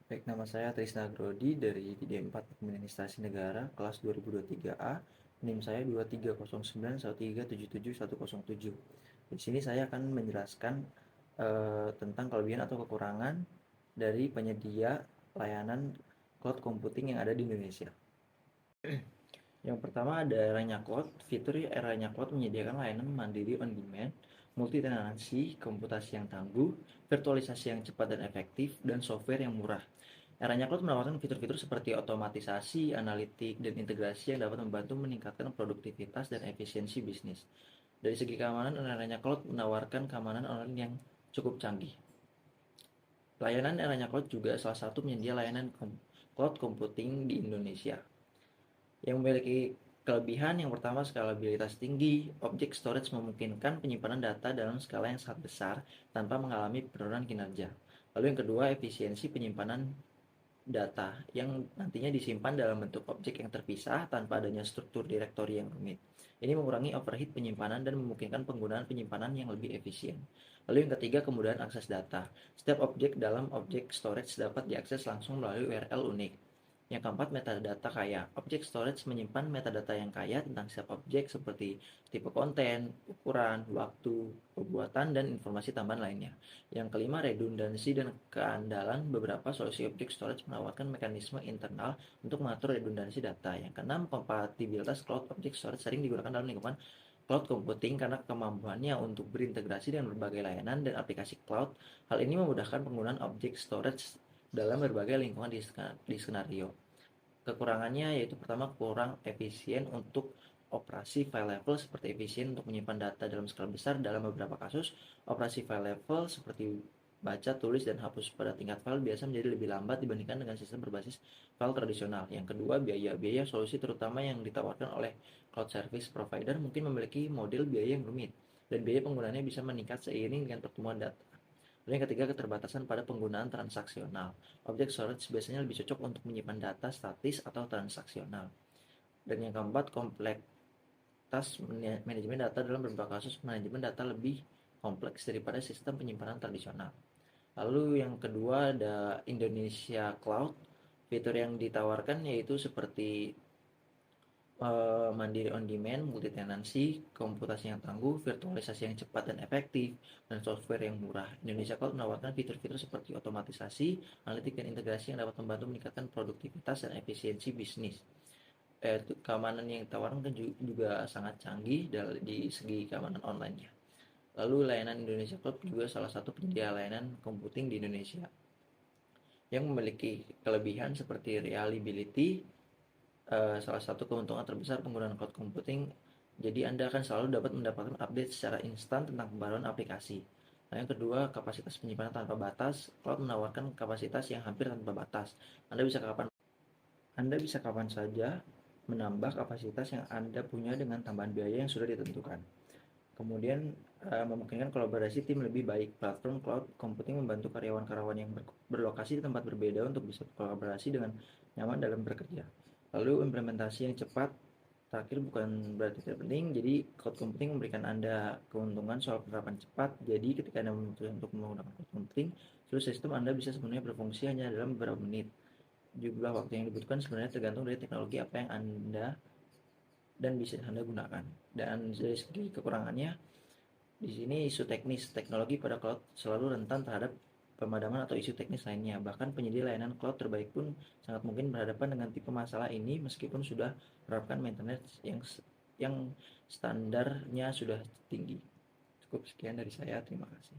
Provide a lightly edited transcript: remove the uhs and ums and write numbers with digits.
Baik, nama saya Trisna Grodi dari D4 Administrasi Negara kelas 2023A. NIM saya 23091377. Di sini saya akan menjelaskan tentang kelebihan atau kekurangan dari penyedia layanan cloud computing yang ada di Indonesia. Yang pertama ada Eranya Cloud. Fitur Eranya Cloud menyediakan layanan mandiri on demand, multi tenancy, komputasi yang tangguh, virtualisasi yang cepat dan efektif, dan software yang murah. Eranya Cloud menawarkan fitur-fitur seperti otomatisasi, analitik, dan integrasi yang dapat membantu meningkatkan produktivitas dan efisiensi bisnis. Dari segi keamanan, Eranya Cloud menawarkan keamanan online yang cukup canggih. Layanan Eranya Cloud juga salah satu penyedia layanan cloud computing di Indonesia yang memiliki kelebihan. Yang pertama, skalabilitas tinggi. Object storage memungkinkan penyimpanan data dalam skala yang sangat besar tanpa mengalami penurunan kinerja. Lalu yang kedua, efisiensi penyimpanan data yang nantinya disimpan dalam bentuk objek yang terpisah tanpa adanya struktur direktori yang rumit. Ini mengurangi overhead penyimpanan dan memungkinkan penggunaan penyimpanan yang lebih efisien. Lalu yang ketiga, kemudahan akses data. Setiap objek dalam objek storage dapat diakses langsung melalui URL unik. Yang keempat, metadata kaya. Objek storage menyimpan metadata yang kaya tentang setiap objek seperti tipe konten, ukuran, waktu, pembuatan, dan informasi tambahan lainnya. Yang kelima, redundansi dan keandalan. Beberapa solusi objek storage menawarkan mekanisme internal untuk mengatur redundansi data. Yang keenam, kompatibilitas cloud object storage sering digunakan dalam lingkungan cloud computing karena kemampuannya untuk berintegrasi dengan berbagai layanan dan aplikasi cloud. Hal ini memudahkan penggunaan object storage dalam berbagai lingkungan di skenario. Kekurangannya yaitu pertama, kurang efisien untuk operasi file level. Seperti efisien untuk menyimpan data dalam skala besar. Dalam beberapa kasus, operasi file level seperti baca, tulis, dan hapus pada tingkat file biasa menjadi lebih lambat dibandingkan dengan sistem berbasis file tradisional. Yang kedua, biaya solusi terutama yang ditawarkan oleh cloud service provider mungkin memiliki model biaya yang rumit, dan biaya penggunaannya bisa meningkat seiring dengan pertumbuhan data. Lalu yang ketiga, keterbatasan pada penggunaan transaksional. Object storage biasanya lebih cocok untuk menyimpan data statis atau transaksional. Dan yang keempat, kompleksitas manajemen data. Dalam beberapa kasus, manajemen data lebih kompleks daripada sistem penyimpanan tradisional. Lalu yang kedua ada Indonesia Cloud. Fitur yang ditawarkan yaitu seperti mandiri on demand, multi tenancy, komputasi yang tangguh, virtualisasi yang cepat dan efektif, dan software yang murah. Indonesia Cloud menawarkan fitur-fitur seperti otomatisasi, analitik, dan integrasi yang dapat membantu meningkatkan produktivitas dan efisiensi bisnis. Keamanan yang ditawarkan juga sangat canggih di segi keamanan online-nya. Lalu layanan Indonesia Cloud juga salah satu penyedia layanan computing di Indonesia yang memiliki kelebihan seperti reliability. Salah satu keuntungan terbesar penggunaan cloud computing, jadi Anda akan selalu dapat mendapatkan update secara instan tentang pembaruan aplikasi. Nah, yang kedua, kapasitas penyimpanan tanpa batas. Cloud menawarkan kapasitas yang hampir tanpa batas. Anda bisa kapan saja menambah kapasitas yang Anda punya dengan tambahan biaya yang sudah ditentukan. Kemudian memungkinkan kolaborasi tim lebih baik. Platform cloud computing membantu karyawan-karyawan yang berlokasi di tempat berbeda untuk bisa berkolaborasi dengan nyaman dalam bekerja. Lalu implementasi yang cepat. Terakhir, bukan berarti tidak penting. Jadi cloud computing memberikan Anda keuntungan soal penerapan cepat. Jadi ketika Anda memutuskan untuk menggunakan cloud computing, seluruh sistem Anda bisa sebenarnya berfungsi hanya dalam beberapa menit. Jumlah waktu yang dibutuhkan sebenarnya tergantung dari teknologi apa yang Anda dan bisa Anda gunakan. Dan dari segi kekurangannya, di sini isu teknis teknologi pada cloud selalu rentan terhadap pemadaman atau isu teknis lainnya. Bahkan penyedia layanan cloud terbaik pun sangat mungkin berhadapan dengan tipe masalah ini meskipun sudah menerapkan maintenance yang standarnya sudah tinggi. Cukup sekian dari saya, terima kasih.